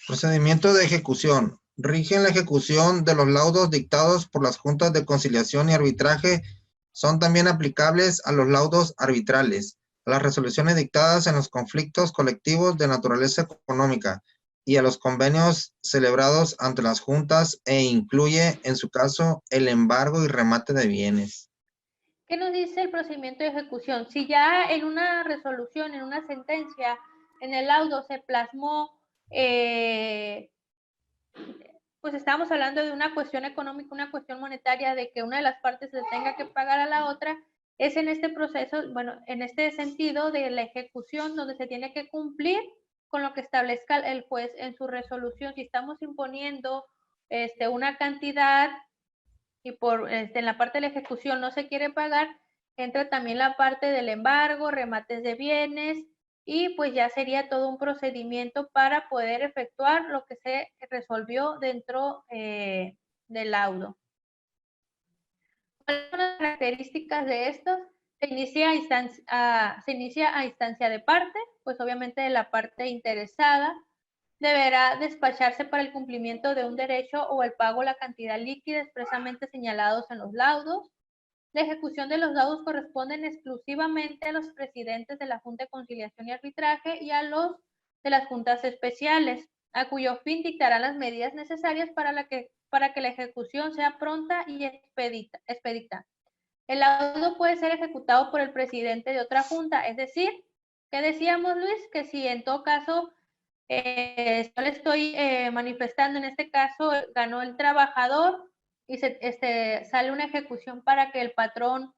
B: Procedimiento de ejecución. Rigen la ejecución de los laudos dictados por las juntas de conciliación y arbitraje. Son también aplicables a los laudos arbitrales, a las resoluciones dictadas en los conflictos colectivos de naturaleza económica y a los convenios celebrados ante las juntas e incluye, en su caso, el embargo y remate de bienes.
A: ¿Qué nos dice el procedimiento de ejecución? Si ya en una resolución, en una sentencia, en el laudo se plasmó, pues estamos hablando de una cuestión económica, una cuestión monetaria, de que una de las partes le tenga que pagar a la otra, es en este proceso, bueno, en este sentido de la ejecución donde se tiene que cumplir con lo que establezca el juez en su resolución. Si estamos imponiendo una cantidad y por en la parte de la ejecución no se quiere pagar, entra también la parte del embargo, remates de bienes, y pues ya sería todo un procedimiento para poder efectuar lo que se resolvió dentro del laudo. ¿Cuáles son las características de estos? Se inicia a instancia de parte, pues obviamente de la parte interesada. Deberá despacharse para el cumplimiento de un derecho o el pago la cantidad líquida expresamente señalados en los laudos. La ejecución de los laudos corresponden exclusivamente a los presidentes de la Junta de Conciliación y Arbitraje y a los de las juntas especiales, a cuyo fin dictarán las medidas necesarias para que la ejecución sea pronta y expedita. El laudo puede ser ejecutado por el presidente de otra junta, es decir, ¿qué decíamos, Luis? Que si en todo caso yo le estoy manifestando, en este caso ganó el trabajador y sale una ejecución para que el patrón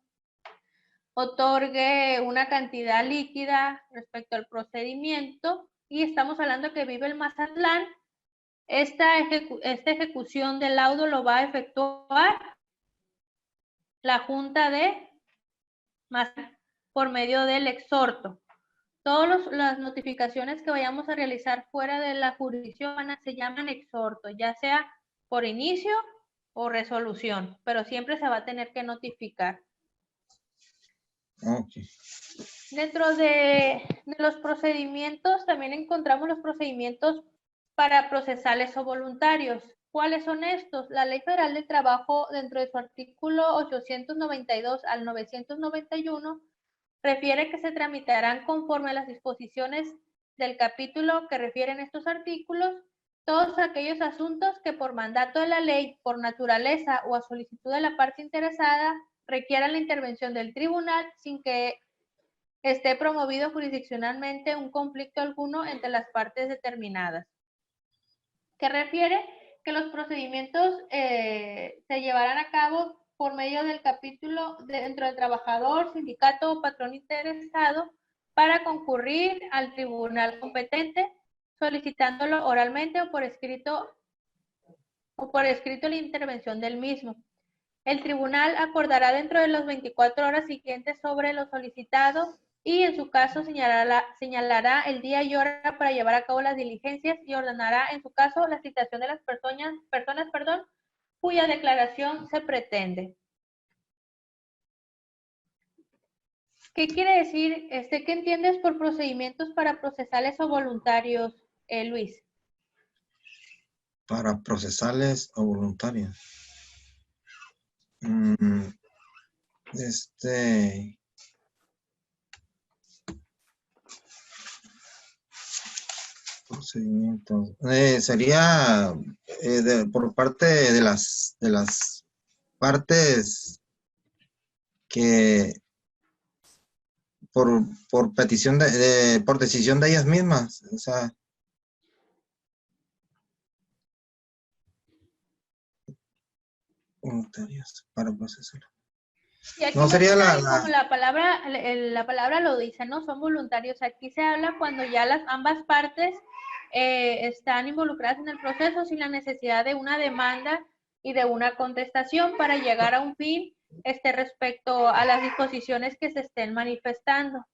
A: otorgue una cantidad líquida respecto al procedimiento, y estamos hablando que vive el Mazatlán. Esta ejecución del laudo lo va a efectuar la Junta de Mazatlán por medio del exhorto. Todas las notificaciones que vayamos a realizar fuera de la jurisdicción se llaman exhorto, ya sea por inicio o resolución, pero siempre se va a tener que notificar.
B: Okay.
A: Dentro de los procedimientos también encontramos los procedimientos para procesales o voluntarios. ¿Cuáles son estos? La Ley Federal del Trabajo, dentro de su artículo 892 al 991, refiere que se tramitarán conforme a las disposiciones del capítulo que refieren estos artículos todos aquellos asuntos que por mandato de la ley, por naturaleza o a solicitud de la parte interesada, requieran la intervención del tribunal sin que esté promovido jurisdiccionalmente un conflicto alguno entre las partes determinadas. Que refiere que los procedimientos se llevarán a cabo por medio del capítulo dentro del trabajador, sindicato o patrón interesado para concurrir al tribunal competente, solicitándolo oralmente o por escrito la intervención del mismo. El tribunal acordará dentro de las 24 horas siguientes sobre lo solicitado y en su caso señalará el día y hora para llevar a cabo las diligencias y ordenará en su caso la citación de las personas cuya declaración se pretende. ¿Qué quiere decir? ¿Qué entiendes por procedimientos para procesales o voluntarios, Luis?
B: Para procesales o voluntarios. Procedimientos. Sería por parte de las partes que por petición por decisión de ellas mismas, o sea, voluntarios para procesar.
A: Y aquí
B: No sería
A: como la palabra lo dice, ¿no? Son voluntarios. Aquí se habla cuando ya ambas partes están involucradas en el proceso sin la necesidad de una demanda y de una contestación para llegar a un fin respecto a las disposiciones que se estén manifestando.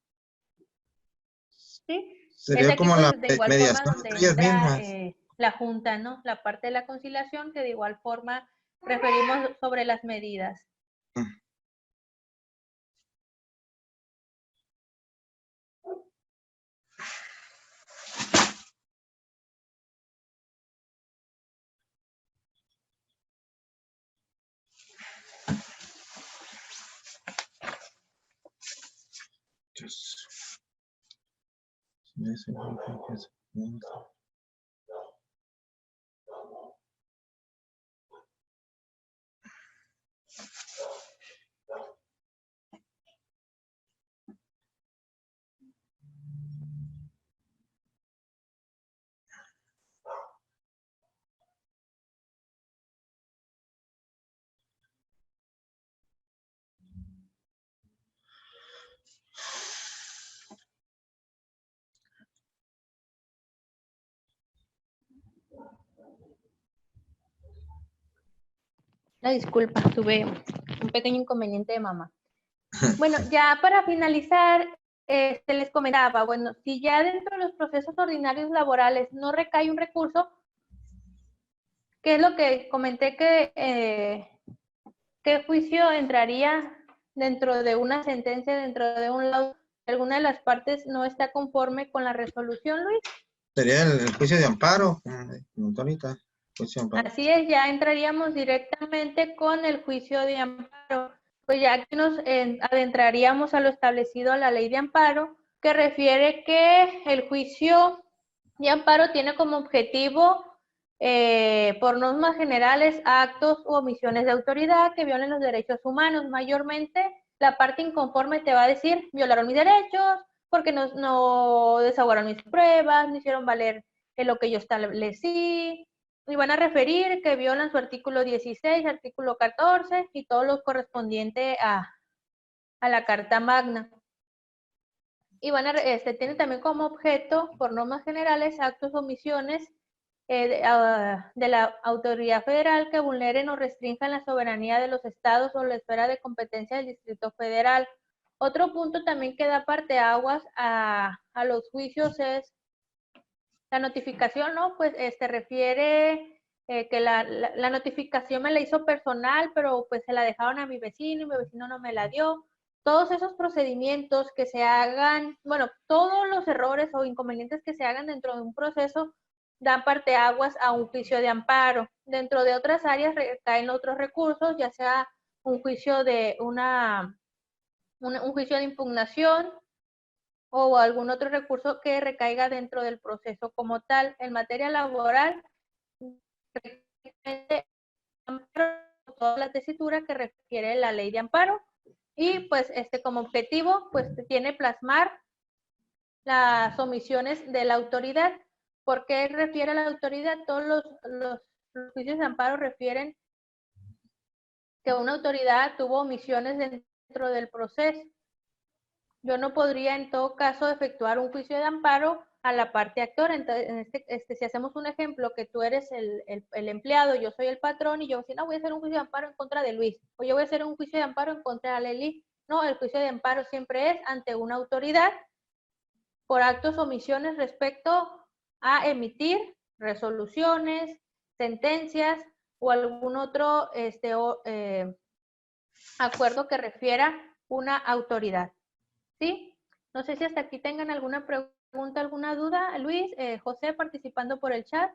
A: ¿Sí?
B: Sería
A: Aquí,
B: como
A: pues,
B: la
A: de igual forma
B: mediación
A: donde
B: entre ellas
A: entra
B: mismas.
A: la junta, ¿no? La parte de la conciliación que de igual forma referimos sobre las medidas. La disculpa, tuve un pequeño inconveniente de mamá. Bueno, ya para finalizar, les comentaba, bueno, si ya dentro de los procesos ordinarios laborales no recae un recurso, ¿qué es lo que comenté qué juicio entraría dentro de una sentencia, dentro de un laudo? ¿Alguna de las partes no está conforme con la resolución, Luis?
B: Sería el juicio de amparo, como ahorita, juicio de amparo.
A: Así es, ya entraríamos directamente con el juicio de amparo. Pues ya aquí nos adentraríamos a lo establecido a la ley de amparo, que refiere que el juicio de amparo tiene como objetivo, por normas generales, actos u omisiones de autoridad que violen los derechos humanos. Mayormente, la parte inconforme te va a decir, violaron mis derechos, porque no desahogaron mis pruebas, no hicieron valer lo que yo establecí, y van a referir que violan su artículo 16, artículo 14 y todo lo correspondiente a la Carta Magna. Y tiene también como objeto, por normas generales, actos o omisiones de la autoridad federal que vulneren o restrinjan la soberanía de los estados o la esfera de competencia del Distrito Federal. Otro punto también que da parteaguas a los juicios es la notificación, ¿no? Pues refiere que la notificación me la hizo personal, pero pues se la dejaron a mi vecino y mi vecino no me la dio. Todos esos procedimientos que se hagan, bueno, todos los errores o inconvenientes que se hagan dentro de un proceso dan parteaguas a un juicio de amparo. Dentro de otras áreas recaen otros recursos, ya sea un juicio de un juicio de impugnación, o algún otro recurso que recaiga dentro del proceso como tal. En materia laboral, toda la tesitura que requiere la ley de amparo, y pues como objetivo pues tiene plasmar las omisiones de la autoridad. ¿Por qué refiere a la autoridad? Todos los juicios de amparo refieren que una autoridad tuvo omisiones dentro del proceso. Yo no podría en todo caso efectuar un juicio de amparo a la parte actora. Entonces, si hacemos un ejemplo, que tú eres el empleado, yo soy el patrón, y yo si no, voy a hacer un juicio de amparo en contra de Luis, o yo voy a hacer un juicio de amparo en contra de Leli. No, el juicio de amparo siempre es ante una autoridad por actos o omisiones respecto a emitir resoluciones, sentencias o algún otro acuerdo que refiera una autoridad. ¿Sí? No sé si hasta aquí tengan alguna pregunta, alguna duda. Luis, José, participando por el chat.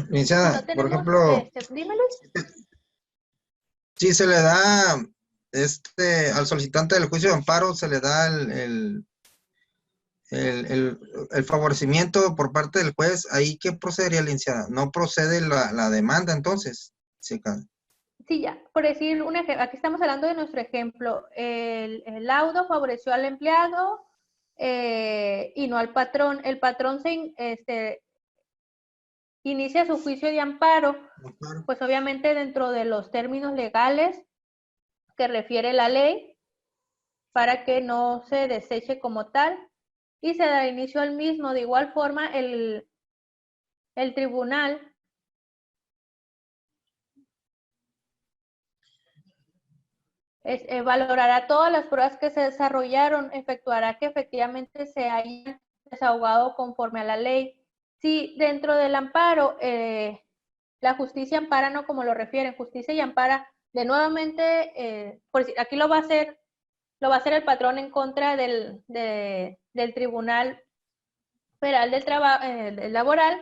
B: Licenciada,
A: Si no
B: por
A: tenemos,
B: ejemplo,
A: dime, Luis.
B: si se le da al solicitante del juicio de amparo, se le da el favorecimiento por parte del juez, ¿ahí qué procedería, licenciada? ¿No procede la demanda entonces? Sí,
A: Sí, ya, por decir un ejemplo, aquí estamos hablando de nuestro ejemplo. El laudo favoreció al empleado y no al patrón. El patrón inicia su juicio de amparo, pues obviamente dentro de los términos legales que refiere la ley, para que no se deseche como tal, y se da inicio al mismo. De igual forma, el tribunal valorará todas las pruebas que se desarrollaron, efectuará que efectivamente se hayan desahogado conforme a la ley. Si dentro del amparo, la justicia ampara, no como lo refieren, justicia y ampara, de nuevamente, por decir, aquí lo va a hacer el patrón en contra del Tribunal Federal del Trabajo, laboral,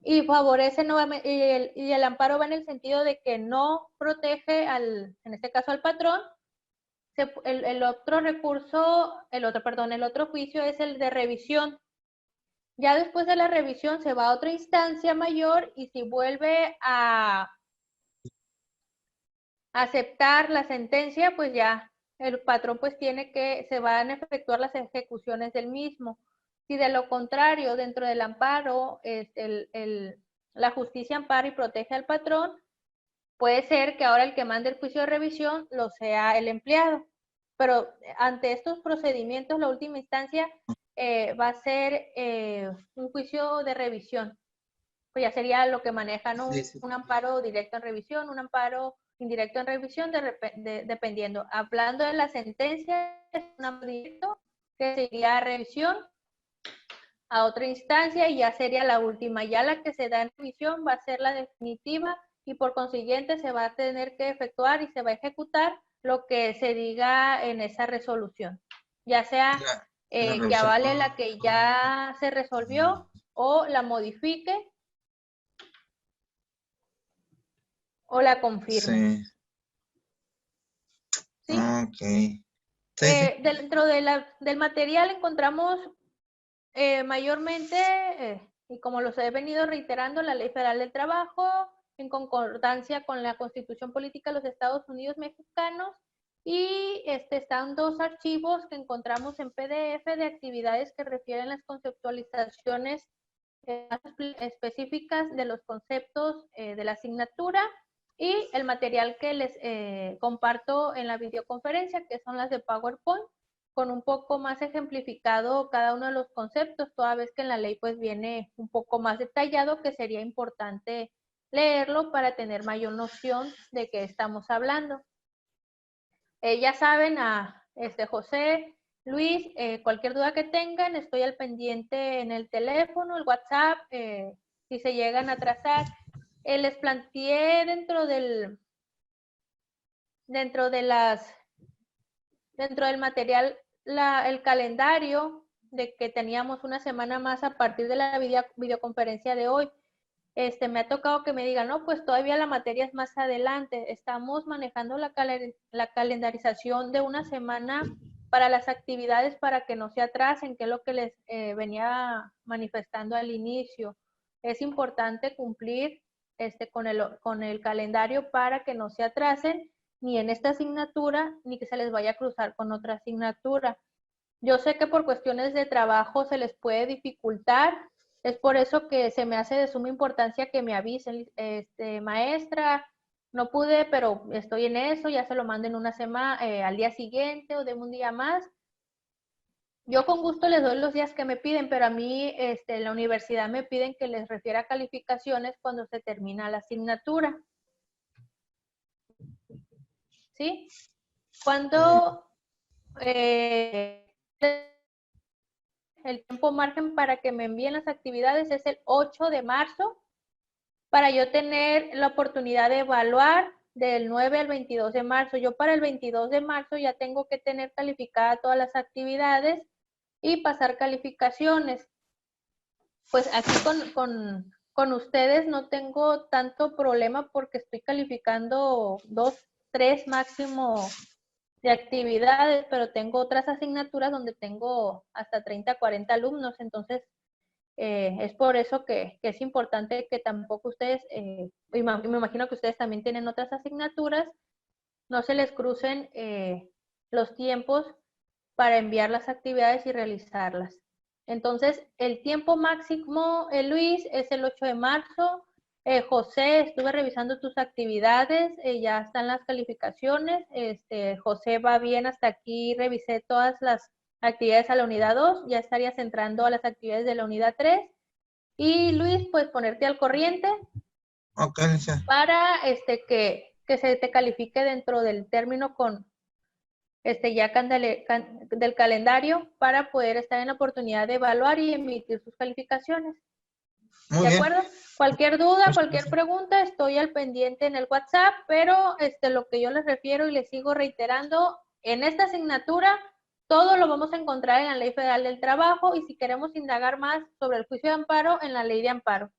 A: y favorece nuevamente, y el amparo va en el sentido de que no protege en este caso al patrón. El otro juicio es el de revisión. Ya después de la revisión se va a otra instancia mayor, y si vuelve a aceptar la sentencia, pues ya el patrón pues se van a efectuar las ejecuciones del mismo. Si de lo contrario, dentro del amparo, la justicia ampara y protege al patrón, puede ser que ahora el que mande el juicio de revisión lo sea el empleado. Pero ante estos procedimientos, la última instancia va a ser un juicio de revisión. Pues ya sería lo que manejan, ¿no?
B: sí, sí.
A: Un amparo directo en revisión, un amparo indirecto en revisión, dependiendo. Hablando de la sentencia, es un amparo directo que sería a revisión a otra instancia, y ya sería la última. Ya la que se da en revisión va a ser la definitiva, y por consiguiente se va a tener que efectuar y se va a ejecutar lo que se diga en esa resolución, ya sea que avale la que ya se resolvió o la modifique o la confirme.
B: Sí.
A: ¿Sí?
B: Ok. Sí, sí.
A: Dentro del material encontramos mayormente, y como los he venido reiterando, la Ley Federal del Trabajo, en concordancia con la Constitución Política de los Estados Unidos Mexicanos, y están dos archivos que encontramos en PDF de actividades que refieren las conceptualizaciones específicas de los conceptos de la asignatura, y el material que les comparto en la videoconferencia, que son las de PowerPoint, con un poco más ejemplificado cada uno de los conceptos, toda vez que en la ley pues viene un poco más detallado, que sería importante leerlo para tener mayor noción de qué estamos hablando. Ya saben, José, Luis, cualquier duda que tengan, estoy al pendiente en el teléfono, el WhatsApp, si se llegan a atrasar. Les planteé dentro del material el calendario de que teníamos una semana más a partir de la videoconferencia de hoy. Me ha tocado que me digan, no, pues todavía la materia es más adelante. Estamos manejando la calendarización de una semana para las actividades, para que no se atrasen, que es lo que les venía manifestando al inicio. Es importante cumplir con el calendario para que no se atrasen ni en esta asignatura, ni que se les vaya a cruzar con otra asignatura. Yo sé que por cuestiones de trabajo se les puede dificultar, es por eso que se me hace de suma importancia que me avisen, maestra, no pude, pero estoy en eso, ya se lo manden una semana, al día siguiente, o de un día más. Yo con gusto les doy los días que me piden, pero a mí en la universidad me piden que les refiera calificaciones cuando se termina la asignatura. ¿Sí? Cuando el tiempo margen para que me envíen las actividades es el 8 de marzo, para yo tener la oportunidad de evaluar del 9 al 22 de marzo. Yo para el 22 de marzo ya tengo que tener calificadas todas las actividades y pasar calificaciones. Pues aquí con ustedes no tengo tanto problema porque estoy calificando 2, 3 máximo de actividades, pero tengo otras asignaturas donde tengo hasta 30, 40 alumnos, entonces es por eso que es importante que tampoco ustedes, me imagino que ustedes también tienen otras asignaturas, no se les crucen los tiempos para enviar las actividades y realizarlas. Entonces, el tiempo máximo, Luis, es el 8 de marzo. José, estuve revisando tus actividades, ya están las calificaciones. José va bien hasta aquí, revisé todas las actividades a la unidad 2, ya estarías entrando a las actividades de la unidad 3. Y Luis, pues ponerte al corriente
B: Ok, licenciada.
A: para que se te califique dentro del término con ya del calendario para poder estar en la oportunidad de evaluar y emitir sus calificaciones.
B: Muy
A: ¿De
B: bien.
A: acuerdo? Cualquier duda,
B: Muchas
A: cualquier
B: gracias.
A: pregunta, estoy al pendiente en el WhatsApp, pero lo que yo les refiero y les sigo reiterando, en esta asignatura todo lo vamos a encontrar en la Ley Federal del Trabajo y si queremos indagar más sobre el juicio de amparo, en la Ley de Amparo.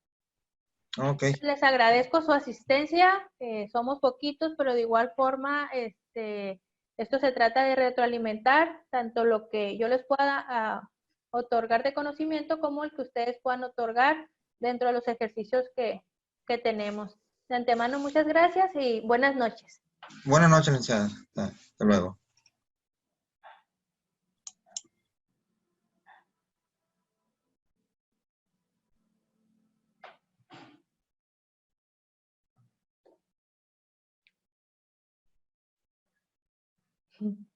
B: Ok.
A: Les agradezco su asistencia, somos poquitos, pero de igual forma, esto se trata de retroalimentar tanto lo que yo les pueda otorgar de conocimiento como el que ustedes puedan otorgar dentro de los ejercicios que tenemos. De antemano, muchas gracias y buenas noches.
B: Buenas noches, licenciada. Hasta luego.
A: Mm.